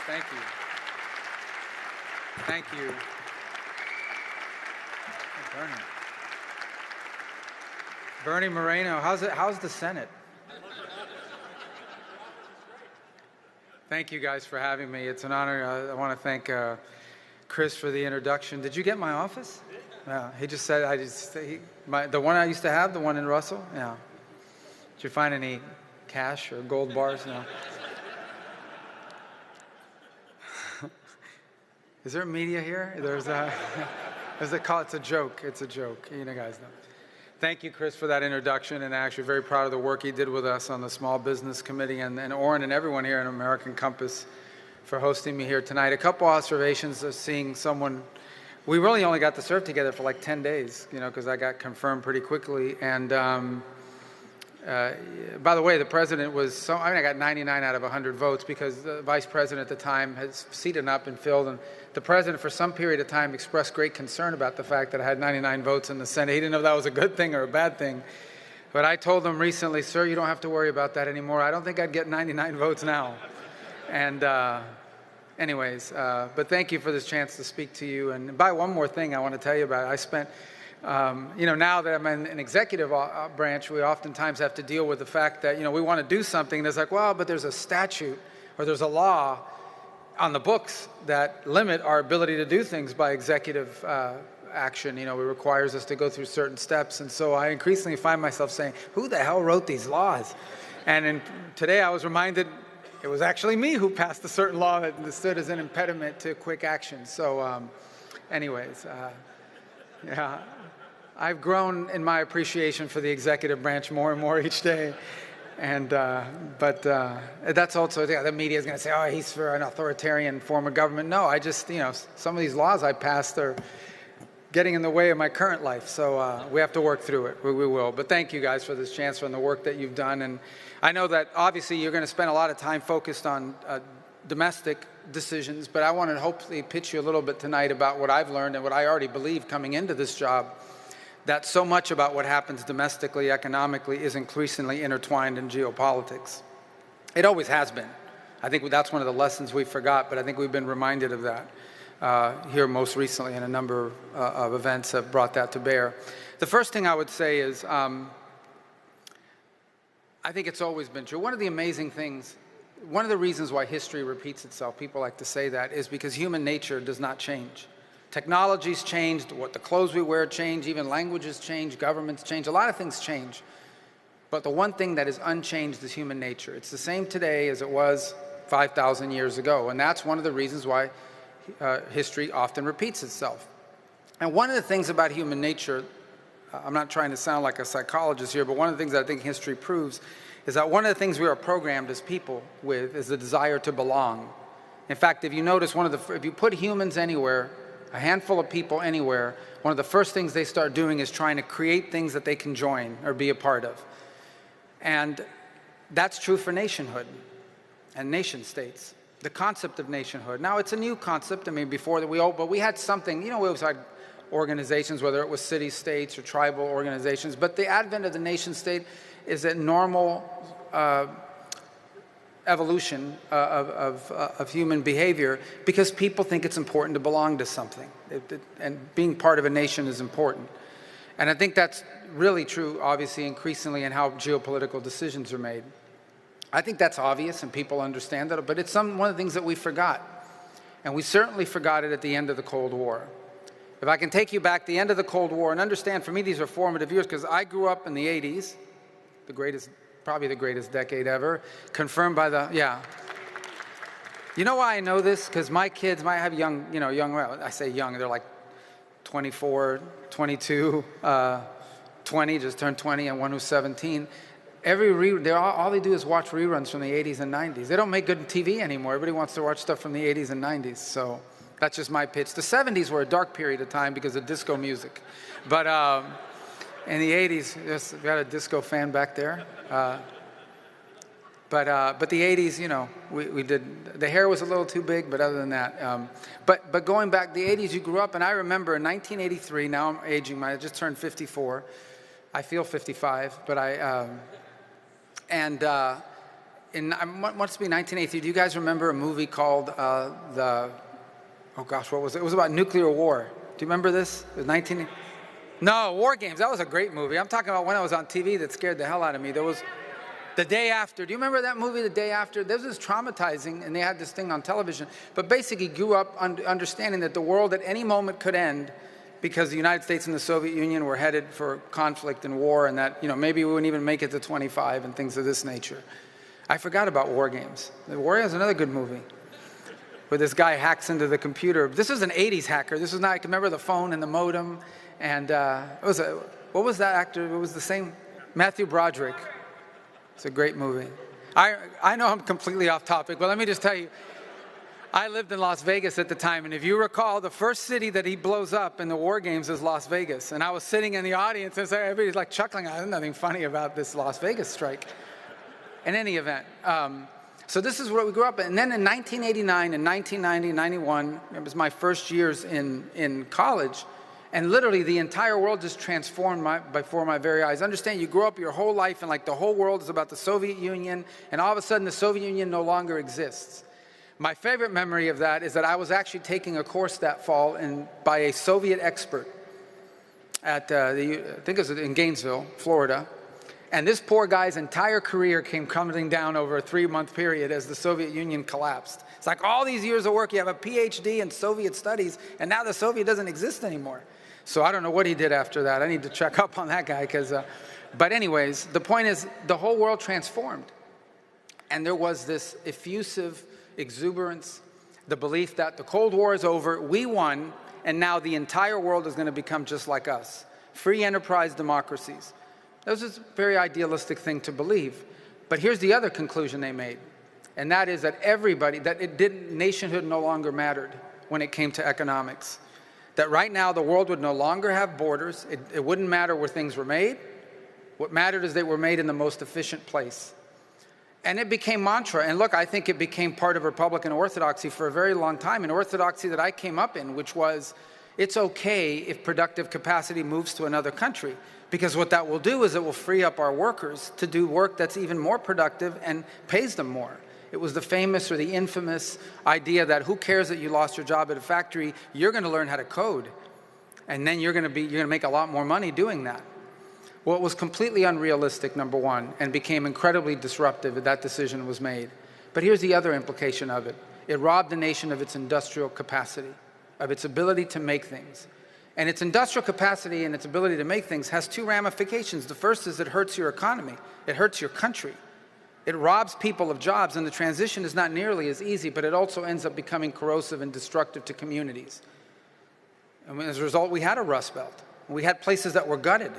Thank you. Thank you. Bernie. Bernie Moreno, how's the Senate? Thank you guys for having me. It's an honor. I want to thank Chris for the introduction. Did you get my office? Yeah, he just said, the one I used to have, the one in Russell? Yeah. Did you find any cash or gold bars? No. Is there media here? It's a joke. It's a joke. You know, guys know. Thank you, Chris, for that introduction, and actually very proud of the work he did with us on the Small Business Committee, and Oren and everyone here in American Compass for hosting me here tonight. A couple observations of seeing someone. We really only got to serve together for like 10 days, you know, because I got confirmed pretty quickly. And by the way, the president was I got 99 out of 100 votes because the vice president at the time has seated up and filled, and the president for some period of time expressed great concern about the fact that I had 99 votes in the Senate. He didn't know if that was a good thing or a bad thing. But I told him recently, sir, you don't have to worry about that anymore. I don't think I'd get 99 votes now. And anyways, but thank you for this chance to speak to you. And one more thing I want to tell you about. I spent you know, now that I'm in an executive branch, we oftentimes have to deal with the fact that, you know, we want to do something, and it's like, well, but there's a statute or there's a law on the books that limit our ability to do things by executive action. You know, it requires us to go through certain steps. And so I increasingly find myself saying, who the hell wrote these laws? And today I was reminded it was actually me who passed a certain law that stood as an impediment to quick action. So anyways, yeah. I've grown in my appreciation for the executive branch more and more each day. And, but that's also, the media is going to say, oh, he's for an authoritarian form of government. No, I just, you know, some of these laws I passed are getting in the way of my current life. So we have to work through it. We will. But thank you guys for this chance and the work that you've done. And I know that obviously you're going to spend a lot of time focused on domestic decisions, but I want to hopefully pitch you a little bit tonight about what I've learned and what I already believe coming into this job, that so much about what happens domestically, economically, is increasingly intertwined in geopolitics. It always has been. I think that's one of the lessons we forgot, but I think we've been reminded of that here most recently, and a number of events have brought that to bear. The first thing I would say is I think it's always been true. One of the amazing things, one of the reasons why history repeats itself, people like to say that, is because human nature does not change. Technology's changed, what the clothes we wear change, even languages change, governments change, a lot of things change. But the one thing that is unchanged is human nature. It's the same today as it was 5,000 years ago, and that's one of the reasons why history often repeats itself. And one of the things about human nature, I'm not trying to sound like a psychologist here, but one of the things that I think history proves is that one of the things we are programmed as people with is the desire to belong. In fact, if you notice, if you put humans anywhere, a handful of people anywhere, one of the first things they start doing is trying to create things that they can join or be a part of. And that's true for nationhood and nation states. The concept of nationhood. Now, it's a new concept. I mean, before that but we had something, you know, we always had organizations, whether it was city states or tribal organizations, but the advent of the nation state is a normal evolution of human behavior because people think it's important to belong to something. And being part of a nation is important. And I think that's really true, obviously, increasingly in how geopolitical decisions are made. I think that's obvious and people understand that, but it's one of the things that we forgot. And we certainly forgot it at the end of the Cold War. If I can take you back to the end of the Cold War, and understand, for me, these are formative years because I grew up in the 80s, probably the greatest decade ever, confirmed by yeah. You know why I know this? Because my kids might have well, I say young, they're like 24, 22, 20, just turned 20, and one who's 17. All they do is watch reruns from the 80s and 90s. They don't make good TV anymore. Everybody wants to watch stuff from the 80s and 90s, so that's just my pitch. The 70s were a dark period of time because of disco music. But in the 80s, we got a disco fan back there. But the 80s, you know, we did, the hair was a little too big, but other than that. But going back, the 80s, you grew up, and I remember in 1983, now I'm aging, I just turned 54. I feel 55, but must be 1983. Do you guys remember a movie called oh gosh, what was it? It was about nuclear war. Do you remember this? It was 19... No, War Games. That was a great movie. I'm talking about when I was on TV that scared the hell out of me. There was The Day After. Do you remember that movie, The Day After? This was traumatizing, and they had this thing on television. But basically grew up understanding that the world at any moment could end because the United States and the Soviet Union were headed for conflict and war, and that, you know, maybe we wouldn't even make it to 25 and things of this nature. I forgot about War Games. War Games is another good movie where this guy hacks into the computer. This is an 80s hacker. This was not, I can remember the phone and the modem. And what was that actor? It was the same, Matthew Broderick. It's a great movie. I know I'm completely off topic, but let me just tell you, I lived in Las Vegas at the time, and if you recall, the first city that he blows up in the War Games is Las Vegas. And I was sitting in the audience, and so everybody's like chuckling. There's nothing funny about this Las Vegas strike. In any event, so this is where we grew up. And then in 1989 and 1990 and 91, it was my first years in college, and literally the entire world just transformed before my very eyes. Understand, you grow up your whole life and like the whole world is about the Soviet Union, and all of a sudden the Soviet Union no longer exists. My favorite memory of that is that I was actually taking a course that fall by a Soviet expert at, I think it was in Gainesville, Florida. And this poor guy's entire career came coming down over a 3-month period as the Soviet Union collapsed. It's like all these years of work, you have a PhD in Soviet studies, and now the Soviet doesn't exist anymore. So I don't know what he did after that. I need to check up on that guy. But anyways, the point is the whole world transformed. And there was this effusive exuberance, the belief that the Cold War is over, we won, and now the entire world is going to become just like us. Free enterprise democracies. That was a very idealistic thing to believe. But here's the other conclusion they made, and that is that nationhood no longer mattered when it came to economics. That right now the world would no longer have borders. It wouldn't matter where things were made. What mattered is they were made in the most efficient place. And it became mantra. And look, I think it became part of Republican orthodoxy for a very long time, an orthodoxy that I came up in, which was, it's okay if productive capacity moves to another country, because what that will do is it will free up our workers to do work that's even more productive and pays them more. It was the famous or the infamous idea that who cares that you lost your job at a factory, you're going to learn how to code, and then you're going to make a lot more money doing that. Well, it was completely unrealistic, number one, and became incredibly disruptive that decision was made. But here's the other implication of it. It robbed the nation of its industrial capacity, of its ability to make things. And its industrial capacity and its ability to make things has two ramifications. The first is it hurts your economy. It hurts your country. It robs people of jobs, and the transition is not nearly as easy, but it also ends up becoming corrosive and destructive to communities. And as a result, we had a Rust Belt. We had places that were gutted.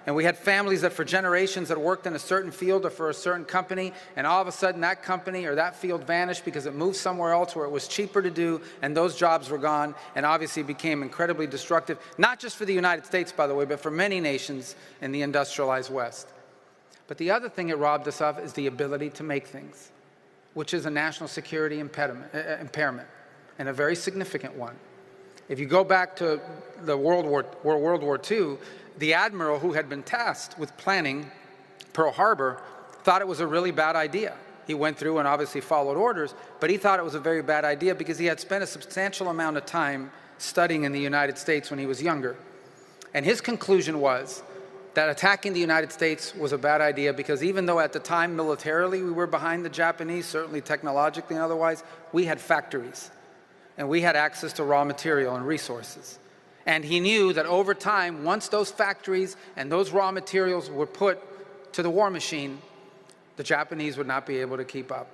And we had families that for generations had worked in a certain field or for a certain company, and all of a sudden that company or that field vanished because it moved somewhere else where it was cheaper to do, and those jobs were gone, and obviously became incredibly destructive, not just for the United States, by the way, but for many nations in the industrialized West. But the other thing it robbed us of is the ability to make things, which is a national security impairment, and a very significant one. If you go back to the World War II, the admiral who had been tasked with planning Pearl Harbor thought it was a really bad idea. He went through and obviously followed orders, but he thought it was a very bad idea because he had spent a substantial amount of time studying in the United States when he was younger. And his conclusion was that attacking the United States was a bad idea because even though at the time militarily we were behind the Japanese, certainly technologically and otherwise, we had factories and we had access to raw material and resources. And he knew that over time, once those factories and those raw materials were put to the war machine, the Japanese would not be able to keep up.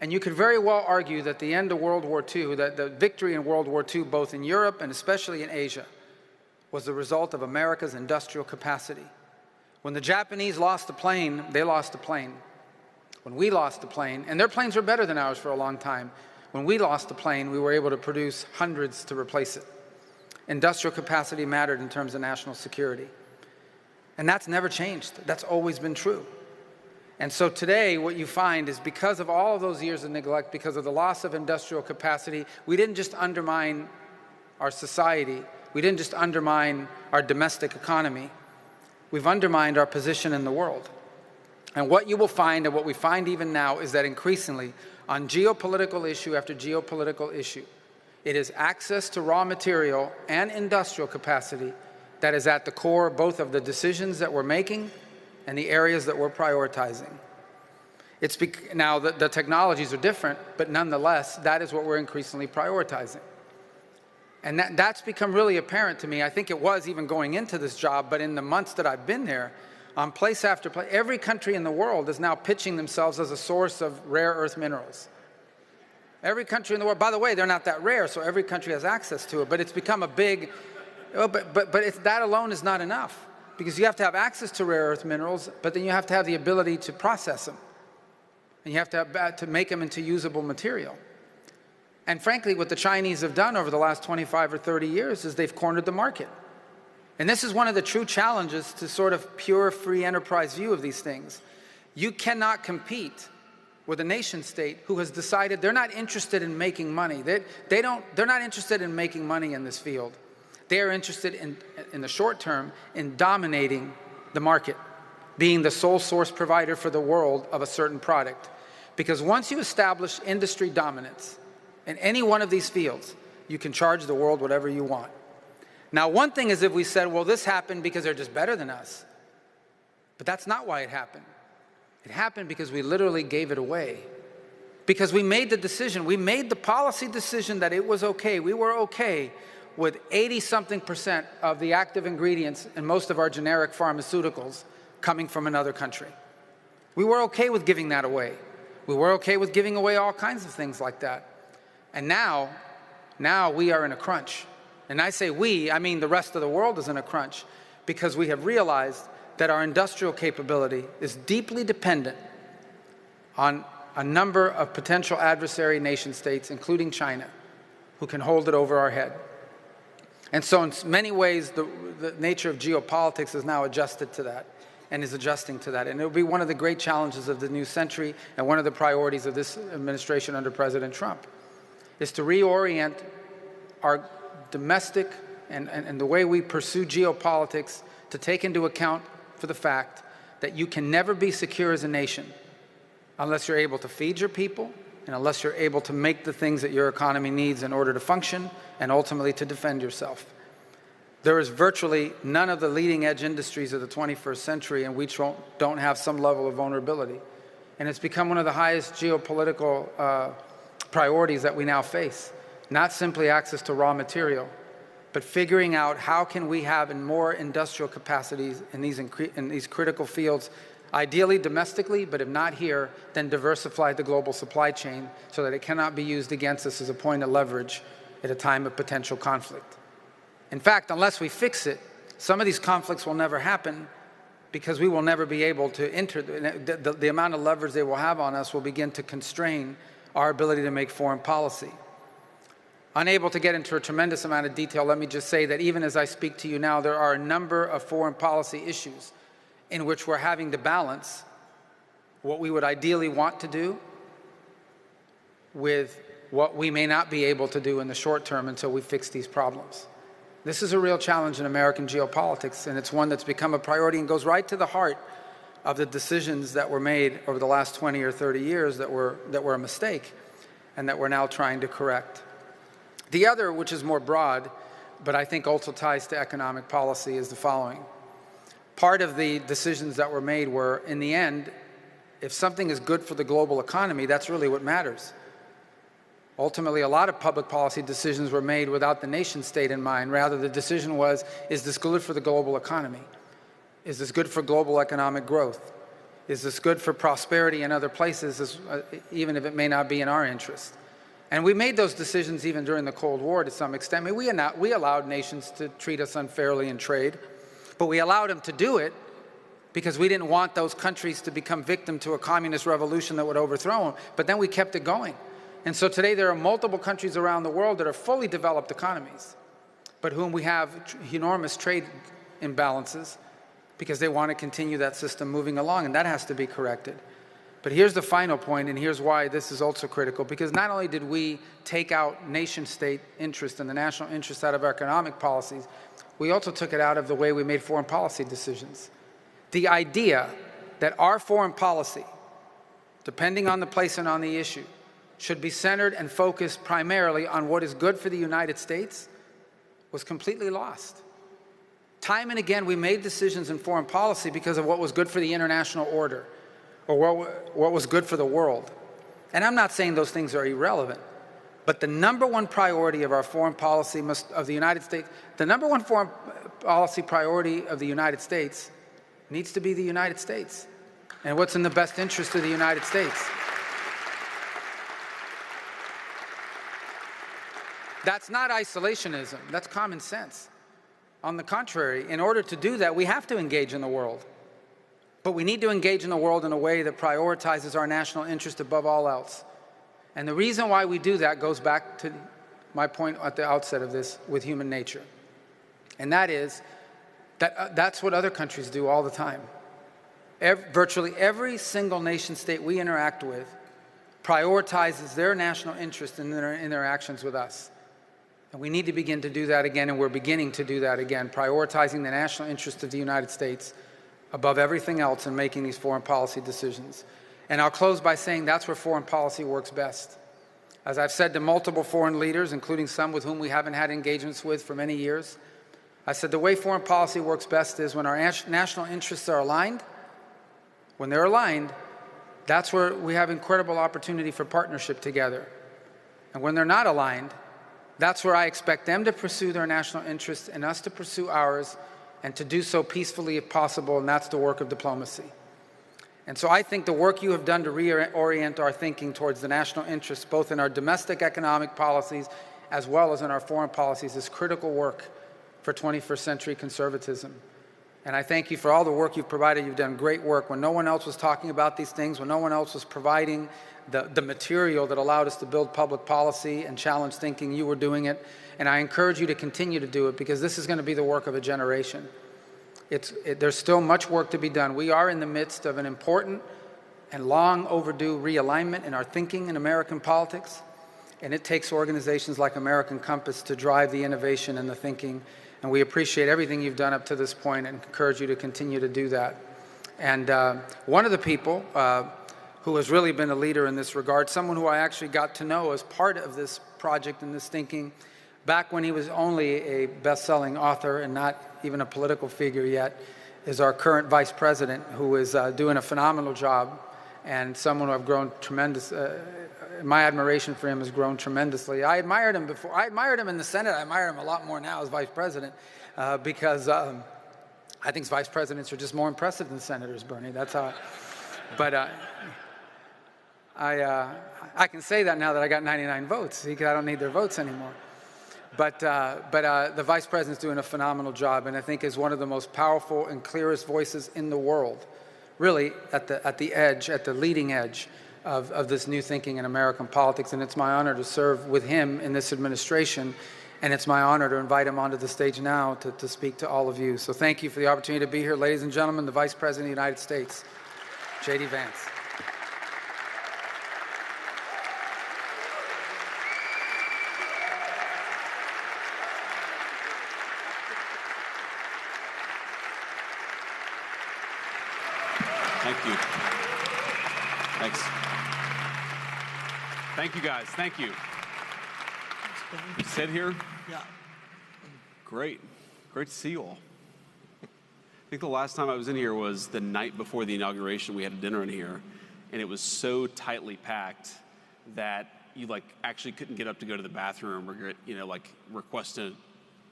And you could very well argue that the end of World War II, that the victory in World War II, both in Europe and especially in Asia, was the result of America's industrial capacity. When the Japanese lost the plane, they lost the plane. When we lost the plane, and their planes were better than ours for a long time, when we lost the plane, we were able to produce hundreds to replace it. Industrial capacity mattered in terms of national security. And that's never changed. That's always been true. And so today, what you find is because of all of those years of neglect, because of the loss of industrial capacity, we didn't just undermine our society. We didn't just undermine our domestic economy. We've undermined our position in the world. And what you will find, and what we find even now, is that increasingly, on geopolitical issue after geopolitical issue, it is access to raw material and industrial capacity that is at the core both of the decisions that we're making and the areas that we're prioritizing. Now, the technologies are different, but nonetheless, that is what we're increasingly prioritizing. And that's become really apparent to me. I think it was even going into this job, but in the months that I've been there, on place after place, every country in the world is now pitching themselves as a source of rare earth minerals. Every country in the world, by the way, they're not that rare, so every country has access to it, but it's become a big, that alone is not enough, because you have to have access to rare earth minerals, but then you have to have the ability to process them. And you have to make them into usable material. And frankly, what the Chinese have done over the last 25 or 30 years is they've cornered the market. And this is one of the true challenges to sort of pure free enterprise view of these things. You cannot compete with a nation state who has decided they're not interested in making money. They're not interested in making money in this field. They are interested in the short term in dominating the market, being the sole source provider for the world of a certain product. Because once you establish industry dominance in any one of these fields, you can charge the world whatever you want. Now, one thing is if we said, well, this happened because they're just better than us. But that's not why it happened. It happened because we literally gave it away. Because we made the decision, we made the policy decision that it was okay. We were okay with 80-something% of the active ingredients in most of our generic pharmaceuticals coming from another country. We were okay with giving that away. We were okay with giving away all kinds of things like that. And now we are in a crunch. And I say we, I mean the rest of the world is in a crunch, because we have realized that our industrial capability is deeply dependent on a number of potential adversary nation states, including China, who can hold it over our head. And so in many ways, the nature of geopolitics is now adjusted to that, and is adjusting to that. And it will be one of the great challenges of the new century, and one of the priorities of this administration under President Trump, is to reorient our domestic and the way we pursue geopolitics to take into account for the fact that you can never be secure as a nation unless you're able to feed your people, and unless you're able to make the things that your economy needs in order to function and ultimately to defend yourself. There is virtually none of the leading edge industries of the 21st century in which don't have some level of vulnerability. And it's become one of the highest geopolitical priorities that we now face. Not simply access to raw material, but figuring out how can we have more industrial capacities in these critical fields, ideally domestically, but if not here, then diversify the global supply chain so that it cannot be used against us as a point of leverage at a time of potential conflict. In fact, unless we fix it, some of these conflicts will never happen, because we will never be able to enter. The amount of leverage they will have on us will begin to constrain our ability to make foreign policy. Unable to get into a tremendous amount of detail, let me just say that even as I speak to you now, there are a number of foreign policy issues in which we're having to balance what we would ideally want to do with what we may not be able to do in the short term until we fix these problems. This is a real challenge in American geopolitics, and it's one that's become a priority and goes right to the heart of the decisions that were made over the last 20 or 30 years that were a mistake and that we're now trying to correct. The other, which is more broad, but I think also ties to economic policy, is the following. Part of the decisions that were made were, in the end, if something is good for the global economy, that's really what matters. Ultimately, a lot of public policy decisions were made without the nation state in mind. Rather, the decision was, is this good for the global economy? Is this good for global economic growth? Is this good for prosperity in other places, even if it may not be in our interest? And we made those decisions even during the Cold War to some extent. I mean, we allowed nations to treat us unfairly in trade, but we allowed them to do it because we didn't want those countries to become victim to a communist revolution that would overthrow them. But then we kept it going. And so today there are multiple countries around the world that are fully developed economies, but whom we have enormous trade imbalances because they want to continue that system moving along, and that has to be corrected. But here's the final point, and here's why this is also critical, because not only did we take out nation-state interest and the national interest out of our economic policies, we also took it out of the way we made foreign policy decisions. The idea that our foreign policy, depending on the place and on the issue, should be centered and focused primarily on what is good for the United States was completely lost. Time and again, we made decisions in foreign policy because of what was good for the international order or what was good for the world. And I'm not saying those things are irrelevant, but the number one priority of our foreign policy of the United States, the number one foreign policy priority of the United States needs to be the United States and what's in the best interest of the United States. That's not isolationism, that's common sense. On the contrary, in order to do that, we have to engage in the world. But we need to engage in the world in a way that prioritizes our national interest above all else. And the reason why we do that goes back to my point at the outset of this with human nature. And that is that that's what other countries do all the time. Virtually every single nation state we interact with prioritizes their national interest in their interactions with us. And we need to begin to do that again, and we're beginning to do that again, prioritizing the national interest of the United States above everything else in making these foreign policy decisions. And I'll close by saying that's where foreign policy works best. As I've said to multiple foreign leaders, including some with whom we haven't had engagements with for many years, I said the way foreign policy works best is when our national interests are aligned. When they're aligned, that's where we have incredible opportunity for partnership together. And when they're not aligned, that's where I expect them to pursue their national interests and us to pursue ours, and to do so peacefully if possible, and that's the work of diplomacy. And so I think the work you have done to reorient our thinking towards the national interests, both in our domestic economic policies as well as in our foreign policies, is critical work for 21st century conservatism. And I thank you for all the work you've provided. You've done great work. When no one else was talking about these things, when no one else was providing the material that allowed us to build public policy and challenge thinking, you were doing it. And I encourage you to continue to do it, because this is going to be the work of a generation. There's still much work to be done. We are in the midst of an important and long overdue realignment in our thinking in American politics. And it takes organizations like American Compass to drive the innovation and the thinking. And we appreciate everything you've done up to this point and encourage you to continue to do that. And one of the people who has really been a leader in this regard, someone who I actually got to know as part of this project and this thinking back when he was only a best-selling author and not even a political figure yet, is our current vice president, who is doing a phenomenal job, and someone who I've grown tremendous, my admiration for him has grown tremendously. I admired him before. I admired him in the Senate. I admire him a lot more now as vice president because I think vice presidents are just more impressive than senators, Bernie. That's how I can say that now that I got 99 votes, because I don't need their votes anymore. But the vice president's doing a phenomenal job, and I think is one of the most powerful and clearest voices in the world, really at the edge, at the leading edge of this new thinking in American politics. And it's my honor to serve with him in this administration, and it's my honor to invite him onto the stage now to speak to all of you. So thank you for the opportunity to be here. Ladies and gentlemen, the Vice President of the United States, J.D. Vance. Thank you. Thanks. Thank you, guys. Thank you. Sit here. Yeah. Great. Great to see you all. I think the last time I was in here was the night before the inauguration. We had a dinner in here, and it was so tightly packed that you actually couldn't get up to go to the bathroom or request an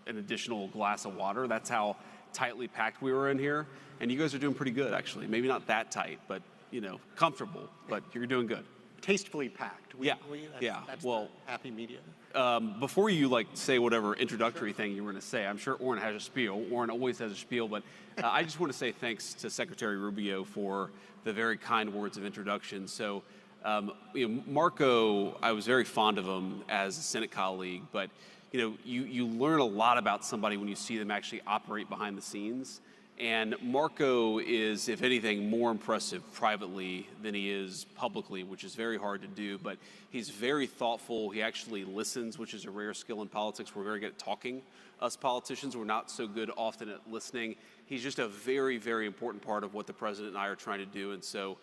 additional glass of water. That's how tightly packed we were in here. And you guys are doing pretty good, actually. Maybe not that tight, but comfortable. But you're doing good. Tastefully packed. That's well, the happy medium. Before you say whatever introductory thing you were going to say, I'm sure Orrin has a spiel. Orrin always has a spiel, but I just want to say thanks to Secretary Rubio for the very kind words of introduction. So, Marco, I was very fond of him as a Senate colleague, but you learn a lot about somebody when you see them actually operate behind the scenes. And Marco is, if anything, more impressive privately than he is publicly, which is very hard to do, but he's very thoughtful. He actually listens, which is a rare skill in politics. We're very good at talking. Us politicians, we're not so good often at listening. He's just a very, very important part of what the president and I are trying to do, and so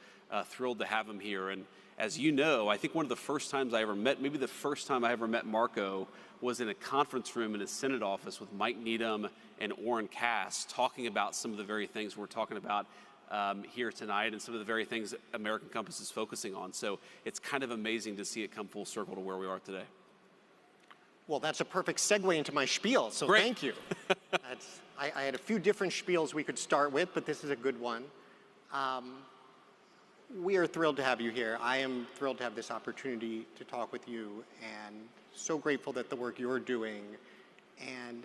thrilled to have him here. And as you know, I think one of the first times I ever met, maybe the first time I ever met Marco was in a conference room in his Senate office with Mike Needham and Orrin Cass talking about some of the very things we're talking about here tonight and some of the very things American Compass is focusing on. So it's kind of amazing to see it come full circle to where we are today. Well, that's a perfect segue into my spiel, so Great. Thank you. I had a few different spiels we could start with, but this is a good one. We are thrilled to have you here. I am thrilled to have this opportunity to talk with you, and so grateful that the work you're doing, and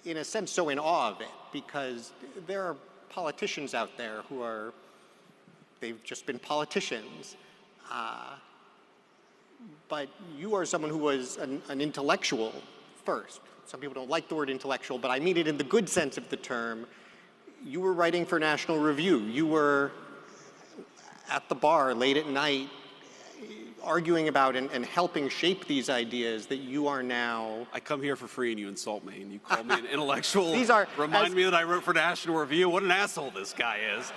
in a sense so in awe of it, because there are politicians out there who are, they've just been politicians, but you are someone who was an intellectual first. Some people don't like the word intellectual, but I mean it in the good sense of the term. You were writing for National Review. You were at the bar late at night arguing about and helping shape these ideas that you are now. I come here for free and you insult me and you call me an intellectual. Remind me that I wrote for National Review. What an asshole this guy is.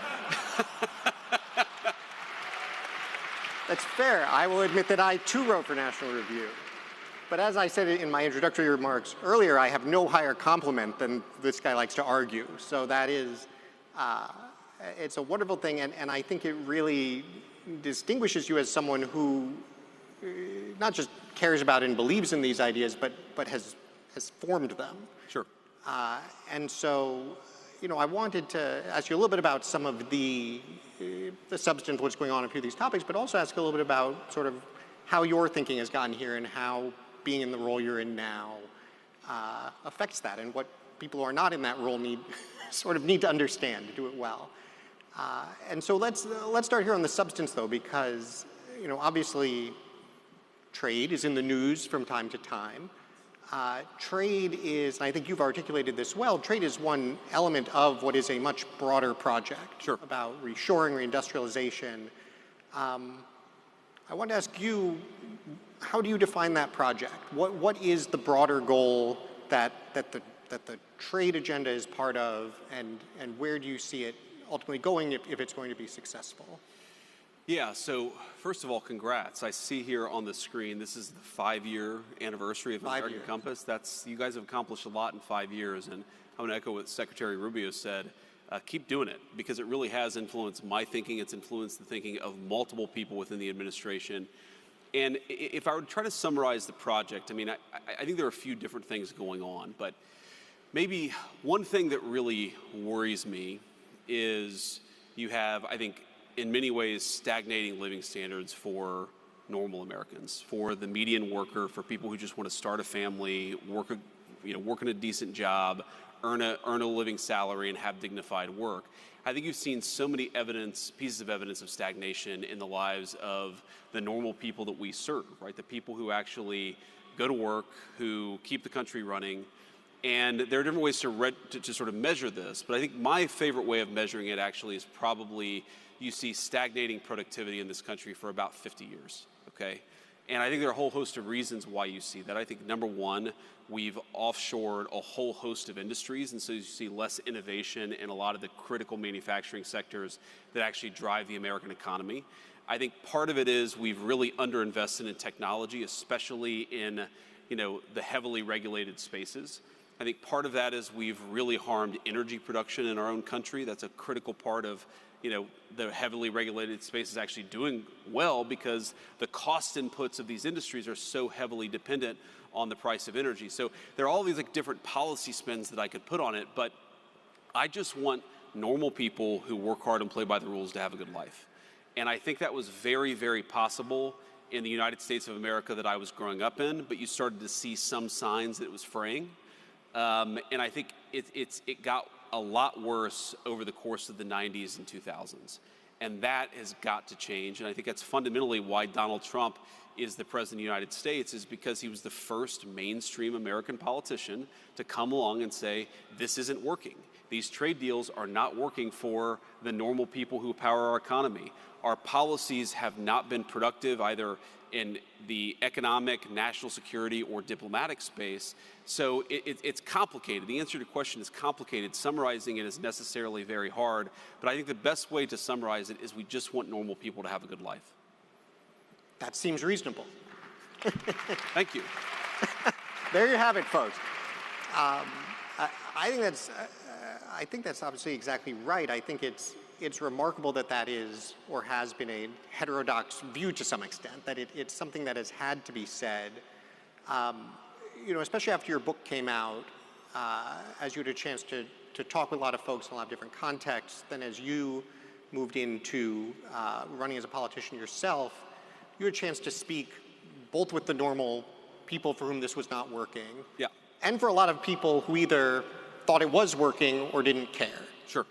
That's fair. I will admit that I too wrote for National Review. But as I said in my introductory remarks earlier, I have no higher compliment than this guy likes to argue. So that is, it's a wonderful thing, and I think it really distinguishes you as someone who not just cares about and believes in these ideas, but has formed them. Sure. And so, you know, I wanted to ask you a little bit about some of the substance of what's going on in a few of these topics, but also ask a little bit about sort of how your thinking has gotten here and how being in the role you're in now affects that, and what people who are not in that role need to understand to do it well. And so let's start here on the substance, though, because, you know, obviously trade is in the news from time to time. Trade is, and I think you've articulated this well, trade is one element of what is a much broader project. Sure. About reshoring, reindustrialization. I want to ask you, how do you define that project? What is the broader goal that the trade agenda is part of, and where do you see it ultimately going if it's going to be successful? Yeah, so first of all, congrats. I see here on the screen, this is the 5-year anniversary of American Compass. You guys have accomplished a lot in 5 years, and I'm going to echo what Secretary Rubio said. Keep doing it, because it really has influenced my thinking. It's influenced the thinking of multiple people within the administration. And if I were to try to summarize the project, I mean, I think there are a few different things going on, but maybe one thing that really worries me is you have, I think, in many ways, stagnating living standards for normal Americans, for the median worker, for people who just want to start a family, work in a decent job, earn a living salary, and have dignified work. I think you've seen so many pieces of evidence of stagnation in the lives of the normal people that we serve, right? The people who actually go to work, who keep the country running. And there are different ways to sort of measure this, but I think my favorite way of measuring it actually is probably you see stagnating productivity in this country for about 50 years, okay? And I think there are a whole host of reasons why you see that. I think, number one, we've offshored a whole host of industries, and so you see less innovation in a lot of the critical manufacturing sectors that actually drive the American economy. I think part of it is we've really underinvested in technology, especially in, the heavily regulated spaces. I think part of that is we've really harmed energy production in our own country. That's a critical part of, the heavily regulated space is actually doing well because the cost inputs of these industries are so heavily dependent on the price of energy. So there are all these different policy spins that I could put on it, but I just want normal people who work hard and play by the rules to have a good life. And I think that was very, very possible in the United States of America that I was growing up in, but you started to see some signs that it was fraying. And I think it got a lot worse over the course of the 90s and 2000s. And that has got to change. And I think that's fundamentally why Donald Trump is the president of the United States, is because he was the first mainstream American politician to come along and say, this isn't working. These trade deals are not working for the normal people who power our economy. Our policies have not been productive either in the economic, national security, or diplomatic space. So it's complicated. The answer to your question is complicated. Summarizing it is necessarily very hard. But I think the best way to summarize it is we just want normal people to have a good life. That seems reasonable. Thank you. There you have it, folks. I think that's obviously exactly right. I think it's remarkable that is or has been a heterodox view to some extent, that it's something that has had to be said. Especially after your book came out, as you had a chance to talk with a lot of folks in a lot of different contexts, then as you moved into running as a politician yourself, you had a chance to speak both with the normal people for whom this was not working, yeah, and for a lot of people who either thought it was working or didn't care. Sure.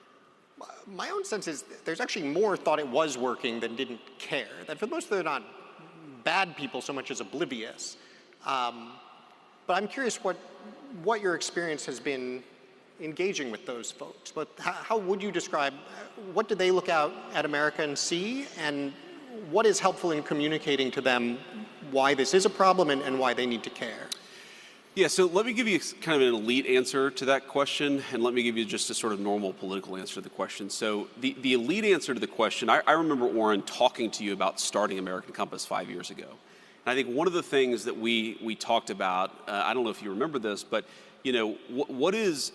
My own sense is there's actually more thought it was working than didn't care. That for the most part, they're not bad people so much as oblivious. But I'm curious what your experience has been engaging with those folks. But how would you describe, what do they look out at America and see, and what is helpful in communicating to them why this is a problem and why they need to care? Yeah, so let me give you kind of an elite answer to that question, and let me give you just a sort of normal political answer to the question. So the elite answer to the question, I remember, Warren, talking to you about starting American Compass 5 years ago. And I think one of the things that we talked about, I don't know if you remember this, but what is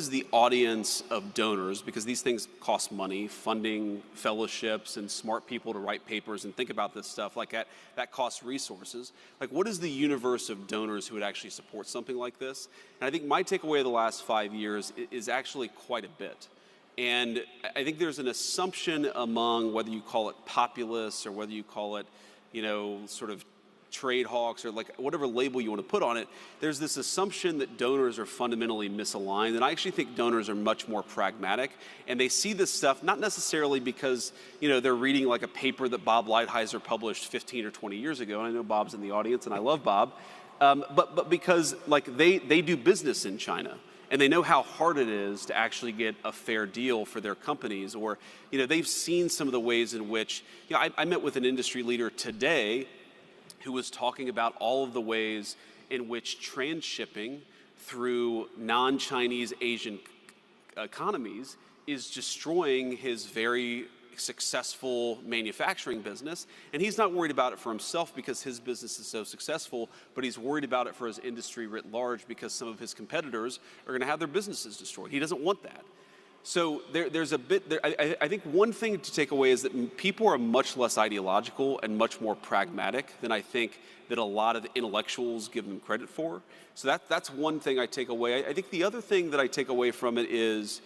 the audience of donors, because these things cost money, funding fellowships and smart people to write papers and think about this stuff, like that costs resources. Like, what is the universe of donors who would actually support something like this? And I think my takeaway of the last 5 years is actually quite a bit. And I think there's an assumption among, whether you call it populists or whether you call it, sort of trade hawks, or like whatever label you want to put on it, there's this assumption that donors are fundamentally misaligned. And I actually think donors are much more pragmatic, and they see this stuff not necessarily because they're reading like a paper that Bob Lighthizer published 15 or 20 years ago, and I know Bob's in the audience and I love Bob, but because like they do business in China, and they know how hard it is to actually get a fair deal for their companies, or they've seen some of the ways in which I met with an industry leader today who was talking about all of the ways in which transshipping through non-Chinese Asian economies is destroying his very successful manufacturing business. And he's not worried about it for himself because his business is so successful, but he's worried about it for his industry writ large because some of his competitors are going to have their businesses destroyed. He doesn't want that. So there's a bit there. I think one thing to take away is that people are much less ideological and much more pragmatic than I think that a lot of the intellectuals give them credit for. So that's one thing I take away. I think the other thing that I take away from it is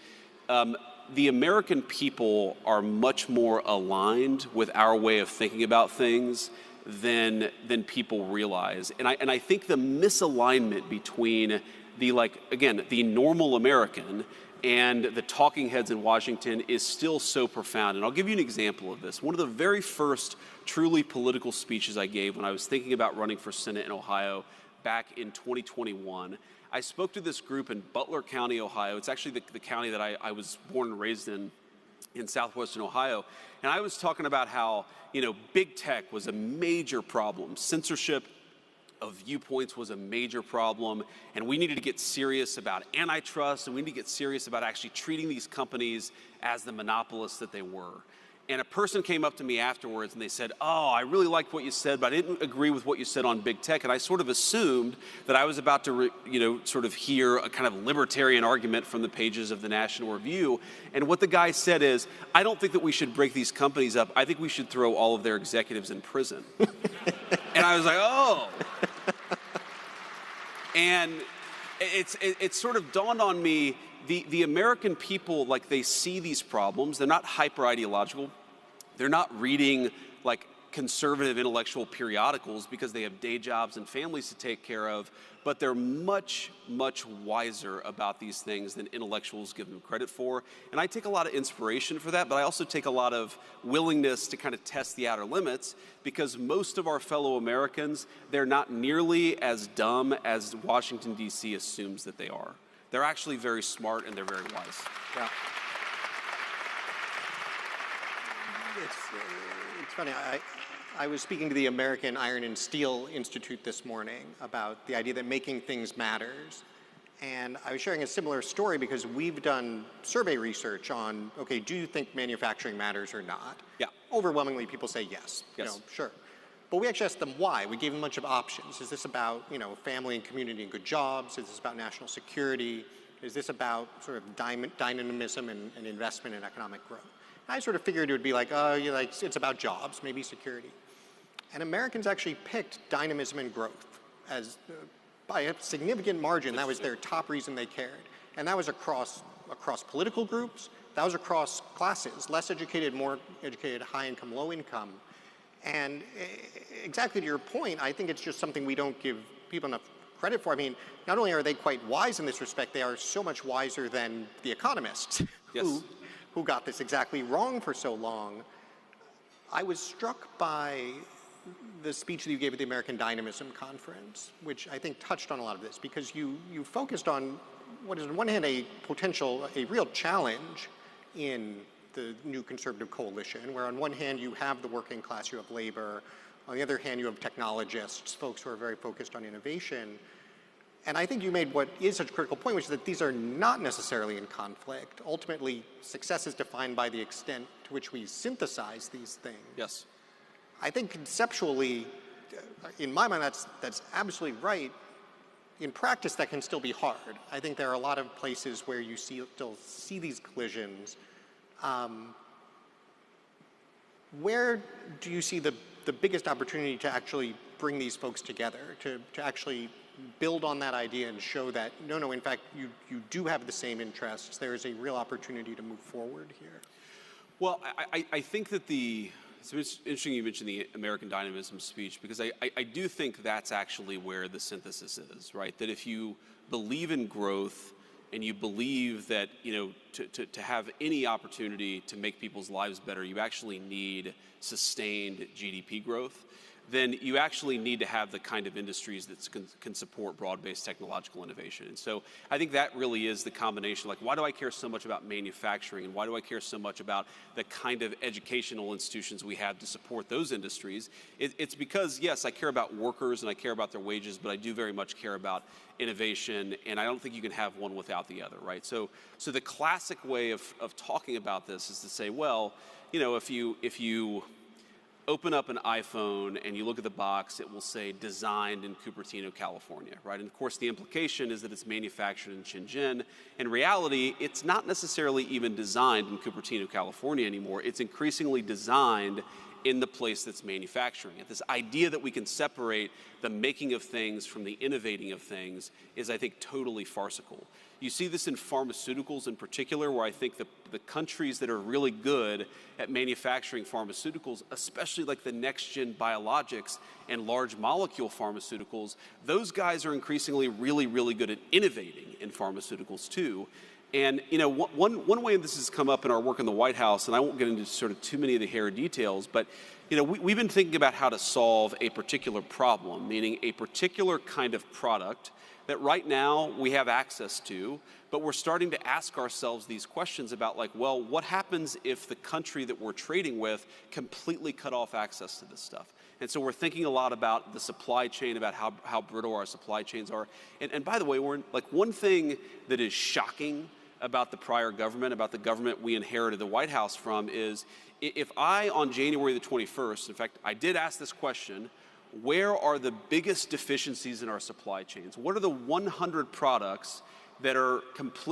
the American people are much more aligned with our way of thinking about things than people realize. And I think the misalignment between the normal American and the talking heads in Washington is still so profound. And I'll give you an example of this. One of the very first truly political speeches I gave when I was thinking about running for Senate in Ohio back in 2021, I spoke to this group in Butler County, Ohio. It's actually the county that I was born and raised in southwestern Ohio. And I was talking about how, big tech was a major problem. Censorship of viewpoints was a major problem, and we needed to get serious about antitrust, and we need to get serious about actually treating these companies as the monopolists that they were. And a person came up to me afterwards and they said, "Oh, I really liked what you said, but I didn't agree with what you said on big tech." And I sort of assumed that I was about to, sort of hear a kind of libertarian argument from the pages of the National Review. And what the guy said is, "I don't think that we should break these companies up. I think we should throw all of their executives in prison." And I was like, "Oh." And it sort of dawned on me, the American people, like, they see these problems. They're not hyper ideological. They're not reading like conservative intellectual periodicals because they have day jobs and families to take care of, but they're much, much wiser about these things than intellectuals give them credit for. And I take a lot of inspiration for that, but I also take a lot of willingness to kind of test the outer limits, because most of our fellow Americans, they're not nearly as dumb as Washington, D.C. assumes that they are. they're actually very smart and they're very wise. Yeah. It's funny. I was speaking to the American Iron and Steel Institute this morning about the idea that making things matters. And I was sharing a similar story because we've done survey research on, okay, do you think manufacturing matters or not? Yeah. Overwhelmingly, people say yes. Yes. Sure. But we actually asked them why. We gave them a bunch of options. Is this about, family and community and good jobs? Is this about national security? Is this about sort of dynamism and investment and economic growth? I sort of figured it would be like, it's about jobs, maybe security. And Americans actually picked dynamism and growth as, by a significant margin. That was their top reason they cared. And that was across political groups. That was across classes, less educated, more educated, high income, low income. And exactly to your point, I think it's just something we don't give people enough credit for. I mean, not only are they quite wise in this respect, they are so much wiser than the economists who got this exactly wrong for so long. I was struck by the speech that you gave at the American Dynamism Conference, which I think touched on a lot of this, because you focused on what is on one hand a real challenge in the new conservative coalition, where on one hand you have the working class, you have labor, on the other hand you have technologists, folks who are very focused on innovation. And I think you made what is such a critical point, which is that these are not necessarily in conflict. Ultimately, success is defined by the extent to which we synthesize these things. Yes. I think conceptually, in my mind, that's absolutely right. In practice, that can still be hard. I think there are a lot of places where you still see these collisions. Where do you see the biggest opportunity to actually bring these folks together, to actually build on that idea and show that, no, in fact, you do have the same interests. There is a real opportunity to move forward here. Well, I think that it's interesting you mentioned the American Dynamism speech, because I do think that's actually where the synthesis is, right? That if you believe in growth and you believe that, to have any opportunity to make people's lives better, you actually need sustained GDP growth, then you actually need to have the kind of industries that can support broad-based technological innovation. And so I think that really is the combination. Like, why do I care so much about manufacturing, and why do I care so much about the kind of educational institutions we have to support those industries? It's because, yes, I care about workers and I care about their wages, but I do very much care about innovation, and I don't think you can have one without the other, right? So the classic way of talking about this is to say, well, if you open up an iPhone and you look at the box, it will say designed in Cupertino, California, right? And of course, the implication is that it's manufactured in Shenzhen. In reality, it's not necessarily even designed in Cupertino, California anymore. It's increasingly designed in the place that's manufacturing it. This idea that we can separate the making of things from the innovating of things is, I think, totally farcical. You see this in pharmaceuticals in particular, where I think the countries that are really good at manufacturing pharmaceuticals, especially like the next-gen biologics and large molecule pharmaceuticals, those guys are increasingly really, really good at innovating in pharmaceuticals too. And one way this has come up in our work in the White House, and I won't get into sort of too many of the hair details, but we've been thinking about how to solve a particular problem, meaning a particular kind of product that right now we have access to, but we're starting to ask ourselves these questions about, like, well, what happens if the country that we're trading with completely cut off access to this stuff? And so we're thinking a lot about the supply chain, about how brittle our supply chains are. And by the way, one thing that is shocking about the prior government, about the government we inherited the White House from, is if I, on January the 21st, in fact, I did ask this question, where are the biggest deficiencies in our supply chains? What are the 100 products that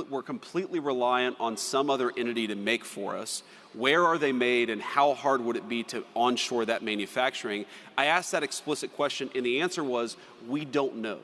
we're completely reliant on some other entity to make for us? Where are they made, and how hard would it be to onshore that manufacturing? I asked that explicit question, and the answer was, we don't know.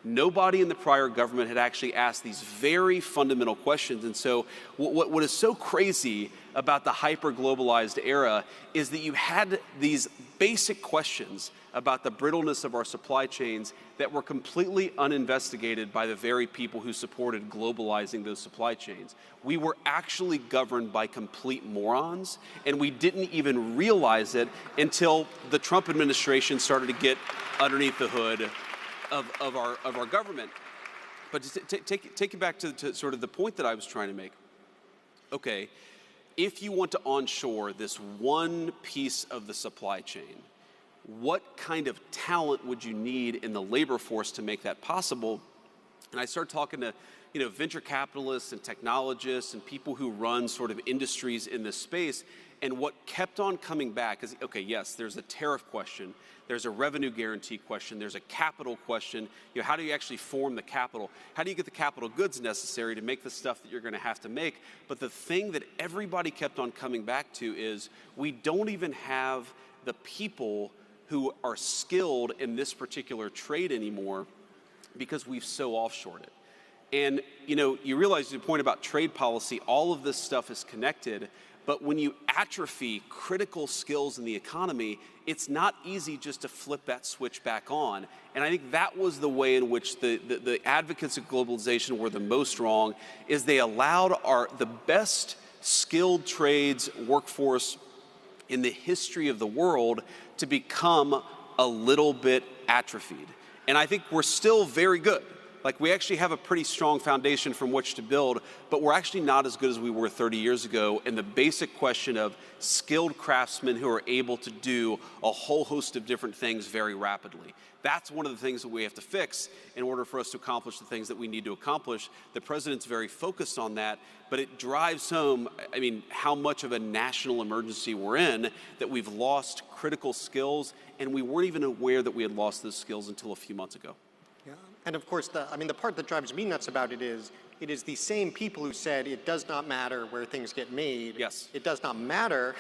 Nobody in the prior government had actually asked these very fundamental questions. And so what is so crazy about the hyper-globalized era is that you had these basic questions about the brittleness of our supply chains that were completely uninvestigated by the very people who supported globalizing those supply chains. We were actually governed by complete morons, and we didn't even realize it until the Trump administration started to get underneath the hood of our government. But to take it back to sort of the point that I was trying to make. Okay, if you want to onshore this one piece of the supply chain, what kind of talent would you need in the labor force to make that possible? And I started talking to, venture capitalists and technologists and people who run sort of industries in this space. And what kept on coming back is, okay, yes, there's a tariff question, there's a revenue guarantee question, there's a capital question. How do you actually form the capital? How do you get the capital goods necessary to make the stuff that you're going to have to make? But the thing that everybody kept on coming back to is we don't even have the people who are skilled in this particular trade anymore because we've so offshored it. And, you realize the point about trade policy, all of this stuff is connected, but when you atrophy critical skills in the economy, it's not easy just to flip that switch back on. And I think that was the way in which the advocates of globalization were the most wrong, is they allowed the best skilled trades workforce in the history of the world to become a little bit atrophied. And I think we're still very good. Like, we actually have a pretty strong foundation from which to build, but we're actually not as good as we were 30 years ago in the basic question of skilled craftsmen who are able to do a whole host of different things very rapidly. That's one of the things that we have to fix in order for us to accomplish the things that we need to accomplish. The president's very focused on that, but it drives home, how much of a national emergency we're in, that we've lost critical skills, and we weren't even aware that we had lost those skills until a few months ago. Yeah. And of course, the part that drives me nuts about it is the same people who said it does not matter where things get made. Yes. It does not matter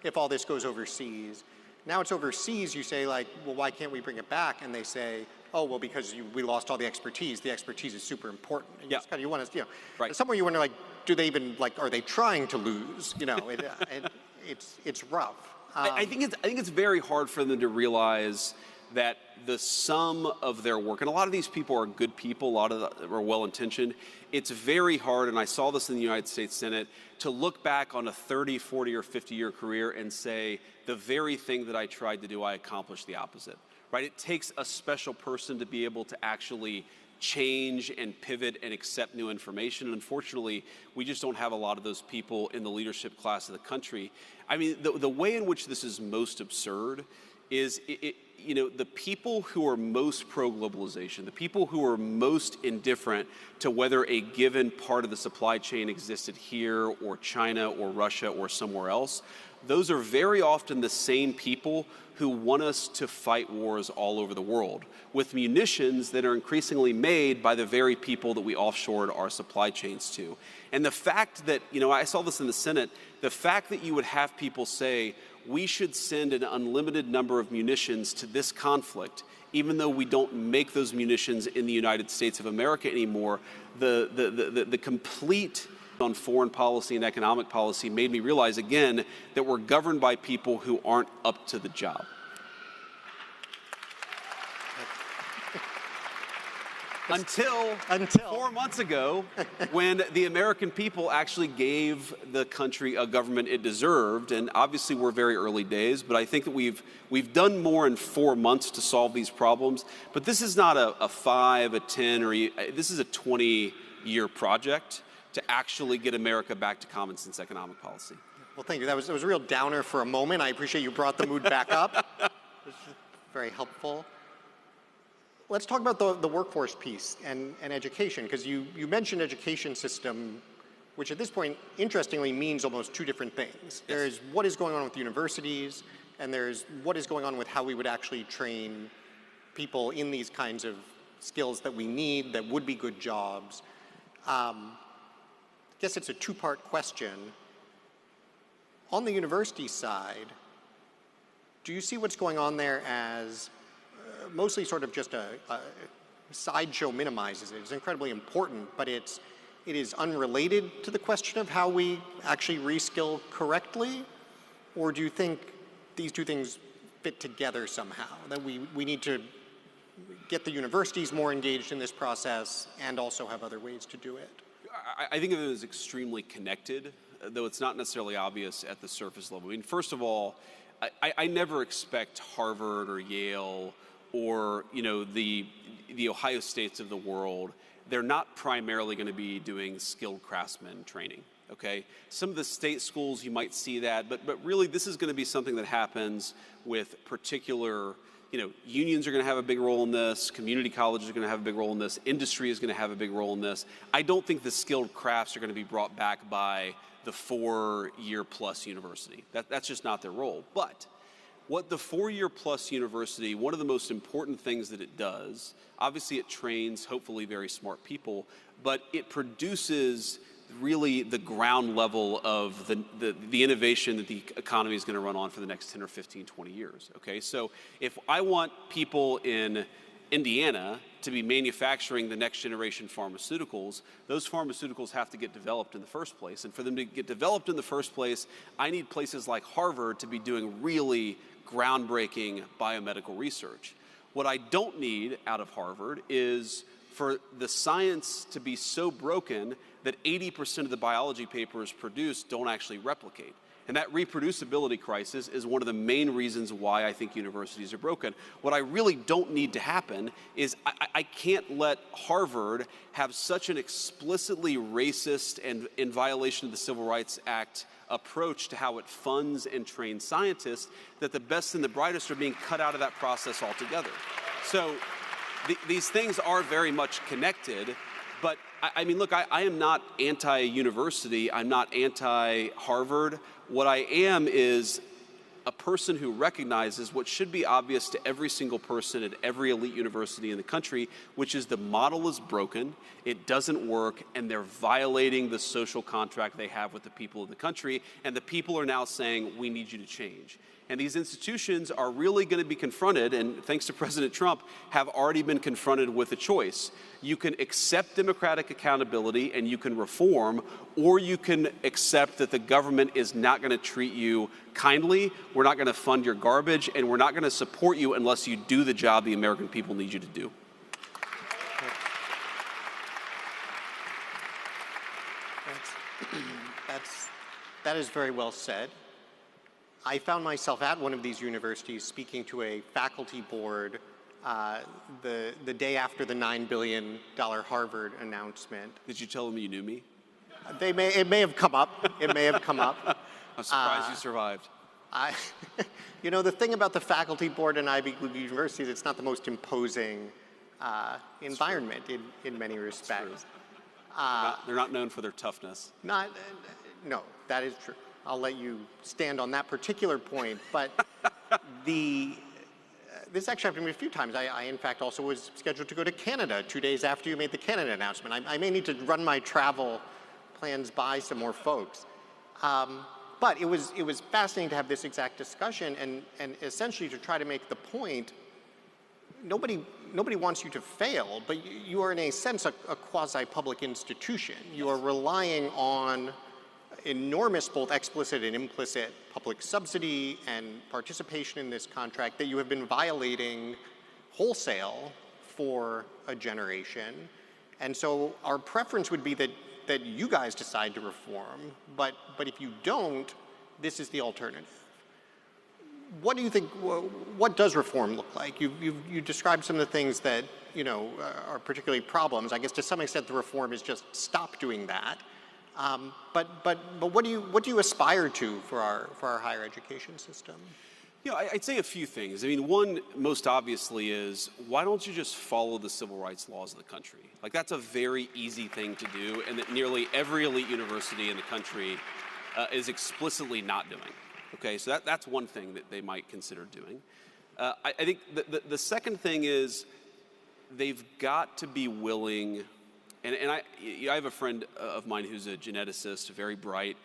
if all this goes overseas. Now it's overseas, you say, like, well, why can't we bring it back? And they say, oh, well, because we lost all the expertise. The expertise is super important. And yeah. You want to, right. Somewhere you wonder, like, do they even, like, are they trying to lose? It's rough. I think it's very hard for them to realize that the sum of their work, and a lot of these people are good people, a lot of them are well-intentioned. It's very hard, and I saw this in the United States Senate, to look back on a 30, 40, or 50-year career and say, the very thing that I tried to do, I accomplished the opposite, right? It takes a special person to be able to actually change and pivot and accept new information. And unfortunately, we just don't have a lot of those people in the leadership class of the country. The way in which this is most absurd is the people who are most pro-globalization, the people who are most indifferent to whether a given part of the supply chain existed here or China or Russia or somewhere else, those are very often the same people who want us to fight wars all over the world with munitions that are increasingly made by the very people that we offshored our supply chains to. And the fact that, I saw this in the Senate, the fact that you would have people say, we should send an unlimited number of munitions to this conflict, even though we don't make those munitions in the United States of America anymore, the complete on foreign policy and economic policy made me realize again that we're governed by people who aren't up to the job. Until 4 months ago, when the American people actually gave the country a government it deserved. And obviously we're very early days, but I think that we've done more in 4 months to solve these problems. But this is not a 5, a 10, this is a 20-year project to actually get America back to common sense economic policy. Well, thank you. That was a real downer for a moment. I appreciate you brought the mood back up. This is very helpful. Let's talk about the workforce piece and education, because you mentioned education system, which at this point, interestingly, means almost two different things. Yes. There's what is going on with universities, and there's what is going on with how we would actually train people in these kinds of skills that we need, that would be good jobs. I guess it's a two-part question. On the university side, do you see what's going on there as mostly sort of just a sideshow minimizes it? It's incredibly important, but it is unrelated to the question of how we actually reskill correctly? Or do you think these two things fit together somehow, that we need to get the universities more engaged in this process and also have other ways to do it? I think of it as extremely connected, though it's not necessarily obvious at the surface level. First of all, I never expect Harvard or Yale or the Ohio States of the world, they're not primarily going to be doing skilled craftsman training. Okay, some of the state schools you might see that, but really this is going to be something that happens with particular, unions are going to have a big role in this, community colleges are going to have a big role in this, industry is going to have a big role in this. I don't think the skilled crafts are going to be brought back by the 4-year plus university. That's just not their role. But what the 4-year plus university, one of the most important things that it does, obviously it trains hopefully very smart people, but it produces really the ground level of the innovation that the economy is going to run on for the next 10 or 15, 20 years. Okay, so if I want people in Indiana to be manufacturing the next generation pharmaceuticals, those pharmaceuticals have to get developed in the first place. And for them to get developed in the first place, I need places like Harvard to be doing really groundbreaking biomedical research. What I don't need out of Harvard is for the science to be so broken that 80% of the biology papers produced don't actually replicate. And that reproducibility crisis is one of the main reasons why I think universities are broken. What I really don't need to happen is I can't let Harvard have such an explicitly racist and in violation of the Civil Rights Act approach to how it funds and trains scientists that the best and the brightest are being cut out of that process altogether. So these things are very much connected. But I mean, look, I am not anti-university. I'm not anti-Harvard. What I am is a person who recognizes what should be obvious to every single person at every elite university in the country, which is the model is broken, it doesn't work, and they're violating the social contract they have with the people of the country, and the people are now saying, we need you to change. And these institutions are really going to be confronted, and thanks to President Trump, have already been confronted with a choice. You can accept democratic accountability and you can reform, or you can accept that the government is not going to treat you kindly, we're not going to fund your garbage, and we're not going to support you unless you do the job the American people need you to do. That is very well said. I found myself at one of these universities speaking to a faculty board the day after the $9 billion Harvard announcement. Did you tell them you knew me? It may have come up. It may have come up. I'm surprised you survived. The thing about the faculty board in Ivy League universities, it's not the most imposing environment in many respects. They're not known for their toughness. No, that is true. I'll let you stand on that particular point, but this actually happened to me a few times. I in fact also was scheduled to go to Canada 2 days after you made the Canada announcement. I may need to run my travel plans by some more folks. But it was fascinating to have this exact discussion and essentially to try to make the point, nobody wants you to fail, but you are in a sense a quasi-public institution. You are relying on enormous both explicit and implicit public subsidy and participation in this contract that you have been violating wholesale for a generation. And so our preference would be that you guys decide to reform, but if you don't, this is the alternative. What do you think, what does reform look like? You described some of the things that are particularly problems. I guess to some extent the reform is just stop doing that. But what do you aspire to for our higher education system? I'd say a few things. I mean, one most obviously is, why don't you just follow the civil rights laws of the country? Like, that's a very easy thing to do, and that nearly every elite university in the country is explicitly not doing. Okay, so that's one thing that they might consider doing. I think the second thing is they've got to be willing. And I have a friend of mine who's a geneticist, very bright,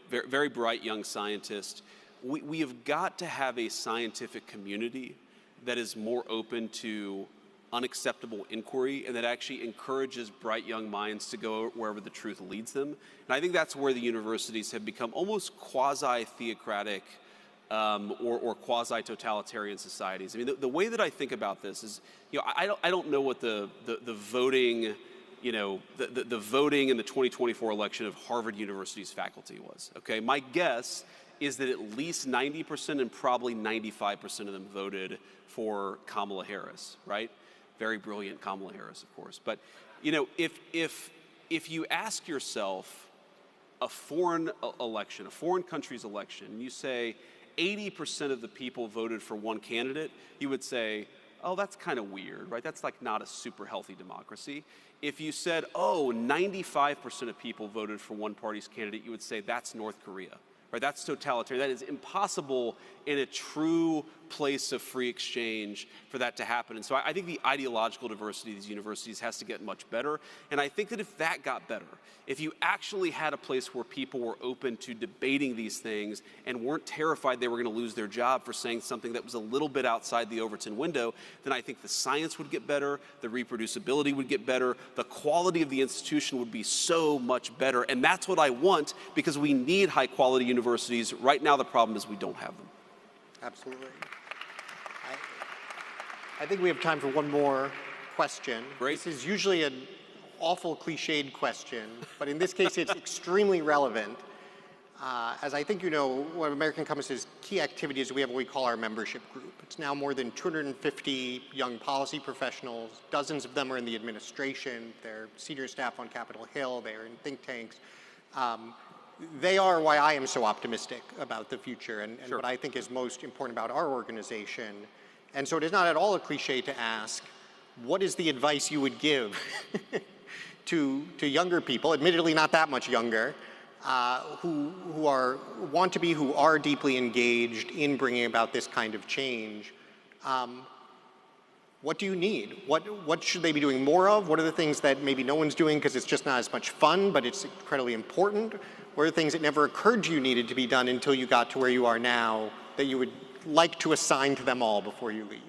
very bright young scientist. We have got to have a scientific community that is more open to unacceptable inquiry and that actually encourages bright young minds to go wherever the truth leads them. And I think that's where the universities have become almost quasi-theocratic or quasi-totalitarian societies. I mean, the way that I think about this is, I don't know what the voting the voting in the 2024 election of Harvard University's faculty was. Okay, my guess is that at least 90% and probably 95% of them voted for Kamala Harris, right? Very brilliant Kamala Harris, of course. But, you know, if you ask yourself a foreign election, a foreign country's election, and you say 80% of the people voted for one candidate, you would say, oh, that's kind of weird, right? That's like not a super healthy democracy. If you said, oh, 95% of people voted for one party's candidate, you would say that's North Korea, right? That's totalitarian. That is impossible in a true place of free exchange for that to happen. And so I think the ideological diversity of these universities has to get much better. And I think that if that got better, if you actually had a place where people were open to debating these things and weren't terrified they were going to lose their job for saying something that was a little bit outside the Overton window, then I think the science would get better, the reproducibility would get better, the quality of the institution would be so much better. And that's what I want, because we need high quality universities. Right now, the problem is we don't have them. Absolutely. I think we have time for one more question. Great. This is usually an awful cliched question, but in this case it's extremely relevant. As I think you know, one of American Compass's key activities, we have what we call our membership group. It's now more than 250 young policy professionals. Dozens of them are in the administration. They're senior staff on Capitol Hill. They're in think tanks. They are why I am so optimistic about the future and Sure. what I think is most important about our organization. And so it is not at all a cliche to ask, what is the advice you would give to younger people, admittedly not that much younger, who are deeply engaged in bringing about this kind of change? What do you need? What should they be doing more of? What are the things that maybe no one's doing because it's just not as much fun, but it's incredibly important? What are the things that never occurred to you needed to be done until you got to where you are now that you would like to assign to them all before you leave?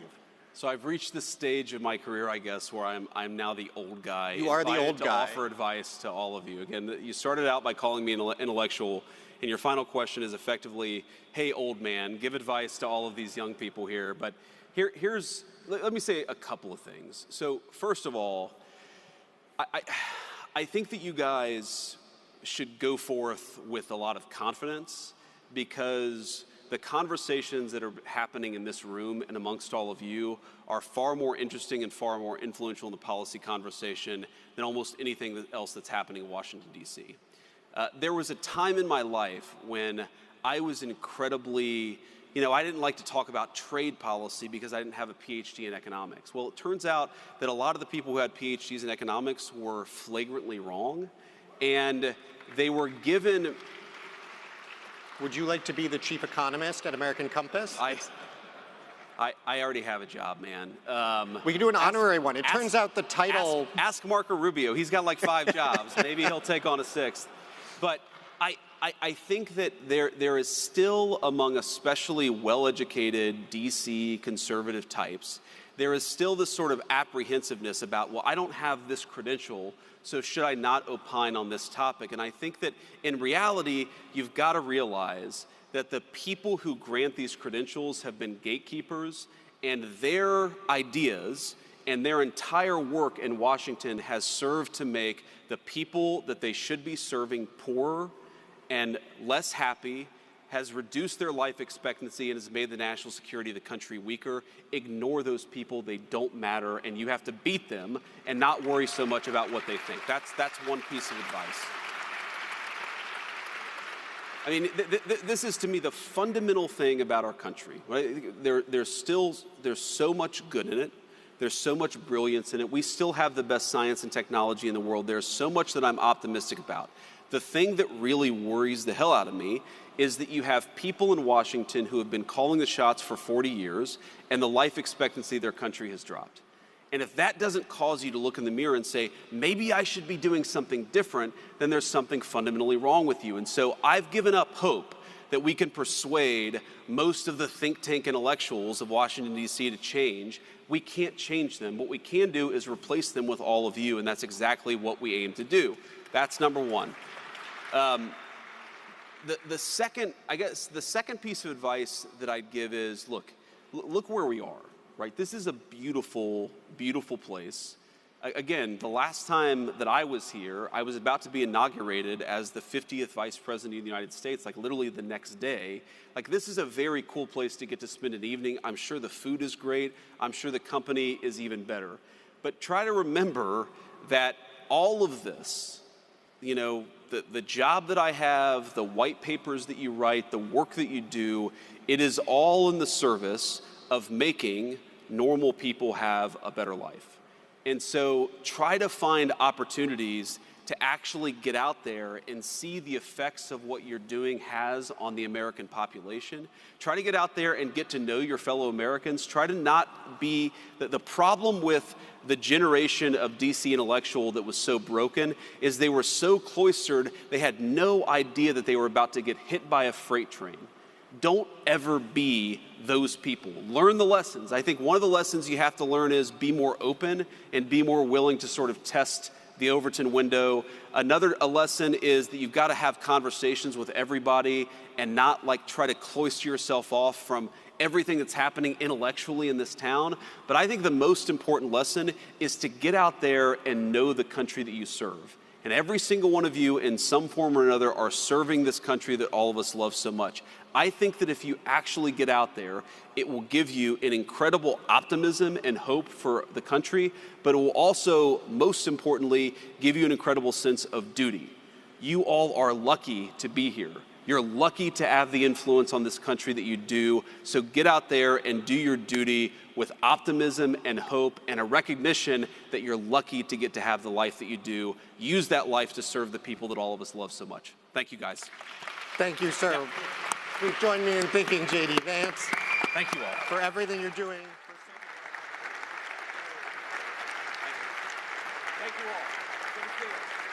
So I've reached this stage of my career, I guess, where I'm now the old guy. You are the old to guy. Offer advice to all of you. Again, you started out by calling me an intellectual, and your final question is effectively, hey, old man, give advice to all of these young people here. But let me say a couple of things. So first of all, I think that you guys should go forth with a lot of confidence, because the conversations that are happening in this room and amongst all of you are far more interesting and far more influential in the policy conversation than almost anything else that's happening in Washington, D.C. There was a time in my life when I was incredibly, I didn't like to talk about trade policy because I didn't have a PhD in economics. Well, it turns out that a lot of the people who had PhDs in economics were flagrantly wrong, and they were given... Would you like to be the chief economist at American Compass? I already have a job, man. We can do an honorary one. It turns out the title... Ask Marco Rubio. He's got like 5 jobs. Maybe he'll take on a 6th. But I think that there is still, among especially well-educated DC conservative types, there is still this sort of apprehensiveness about, well, I don't have this credential, so should I not opine on this topic? And I think that in reality, you've got to realize that the people who grant these credentials have been gatekeepers, and their ideas and their entire work in Washington has served to make the people that they should be serving poorer and less happy, has reduced their life expectancy, and has made the national security of the country weaker. Ignore those people. They don't matter, and you have to beat them and not worry so much about what they think. That's one piece of advice. I mean, this is, to me, the fundamental thing about our country. Right? There's so much good in it. There's so much brilliance in it. We still have the best science and technology in the world. There's so much that I'm optimistic about. The thing that really worries the hell out of me is that you have people in Washington who have been calling the shots for 40 years, and the life expectancy of their country has dropped. And if that doesn't cause you to look in the mirror and say, maybe I should be doing something different, then there's something fundamentally wrong with you. And so I've given up hope that we can persuade most of the think tank intellectuals of Washington, D.C. to change. We can't change them. What we can do is replace them with all of you, and that's exactly what we aim to do. That's number one. The second piece of advice that I'd give is, look where we are, right? This is a beautiful, beautiful place. Again, the last time that I was here, I was about to be inaugurated as the 50th Vice President of the United States, like literally the next day. Like, this is a very cool place to get to spend an evening. I'm sure the food is great. I'm sure the company is even better. But try to remember that all of this, you know, the job that I have, the white papers that you write, the work that you do, it is all in the service of making normal people have a better life. And so try to find opportunities to actually get out there and see the effects of what you're doing has on the American population. Try to get out there and get to know your fellow Americans. Try to not be, the problem with the generation of DC intellectual that was so broken is they were so cloistered, they had no idea that they were about to get hit by a freight train. Don't ever be those people. Learn the lessons. I think one of the lessons you have to learn is be more open and be more willing to sort of test the Overton window. Another lesson is that you've got to have conversations with everybody and not like try to cloister yourself off from everything that's happening intellectually in this town. But I think the most important lesson is to get out there and know the country that you serve. And every single one of you in some form or another are serving this country that all of us love so much. I think that if you actually get out there, it will give you an incredible optimism and hope for the country, but it will also, most importantly, give you an incredible sense of duty. You all are lucky to be here. You're lucky to have the influence on this country that you do. So get out there and do your duty with optimism and hope and a recognition that you're lucky to get to have the life that you do. Use that life to serve the people that all of us love so much. Thank you, guys. Thank you, sir. Yeah. Please join me in thanking J.D. Vance. Thank you all. For everything you're doing. Thank you all. Good to see you.